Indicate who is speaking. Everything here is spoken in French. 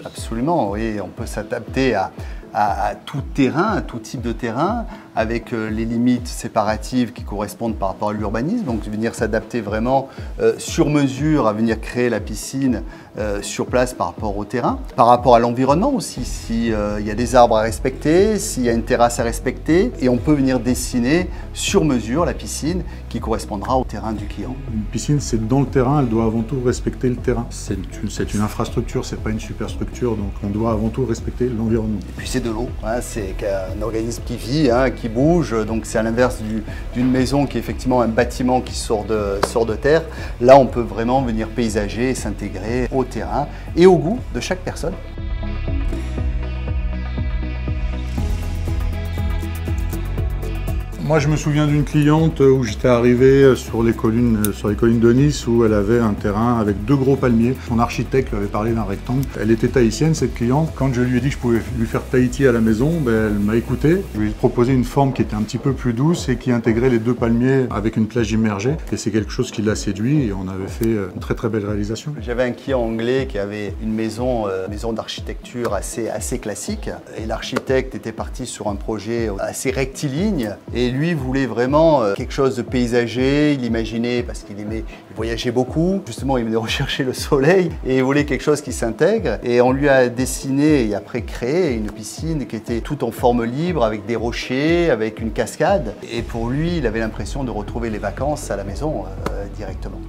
Speaker 1: Absolument, oui, on peut s'adapter à tout terrain, à tout type de terrain, avec les limites séparatives qui correspondent par rapport à l'urbanisme. Donc venir s'adapter vraiment sur mesure, à venir créer la piscine sur place par rapport au terrain. Par rapport à l'environnement aussi, s'il y a des arbres à respecter, s'il y a une terrasse à respecter, et on peut venir dessiner sur mesure la piscine qui correspondra au terrain du client.
Speaker 2: Une piscine, c'est dans le terrain, elle doit avant tout respecter le terrain. C'est une infrastructure, c'est pas une superstructure, donc on doit avant tout respecter l'environnement.
Speaker 1: Et puis c'est de l'eau, hein, c'est un organisme qui vit, hein, qui bouge, donc c'est à l'inverse d'une maison qui est effectivement un bâtiment qui sort de terre. Là, on peut vraiment venir paysager et s'intégrer au terrain et au goût de chaque personne.
Speaker 2: Moi, je me souviens d'une cliente où j'étais arrivé sur les collines de Nice où elle avait un terrain avec 2 gros palmiers. Son architecte lui avait parlé d'un rectangle. Elle était tahitienne, cette cliente. Quand je lui ai dit que je pouvais lui faire Tahiti à la maison, elle m'a écouté. Je lui ai proposé une forme qui était un petit peu plus douce et qui intégrait les 2 palmiers avec une plage immergée. Et c'est quelque chose qui l'a séduit et on avait fait une très très belle réalisation.
Speaker 1: J'avais un client anglais qui avait une maison d'architecture assez classique. Et l'architecte était parti sur un projet assez rectiligne. Et lui voulait vraiment quelque chose de paysager, il imaginait, parce qu'il voyageait beaucoup, justement il venait rechercher le soleil et il voulait quelque chose qui s'intègre. Et on lui a dessiné et après créé une piscine qui était toute en forme libre, avec des rochers, avec une cascade. Et pour lui, il avait l'impression de retrouver les vacances à la maison directement.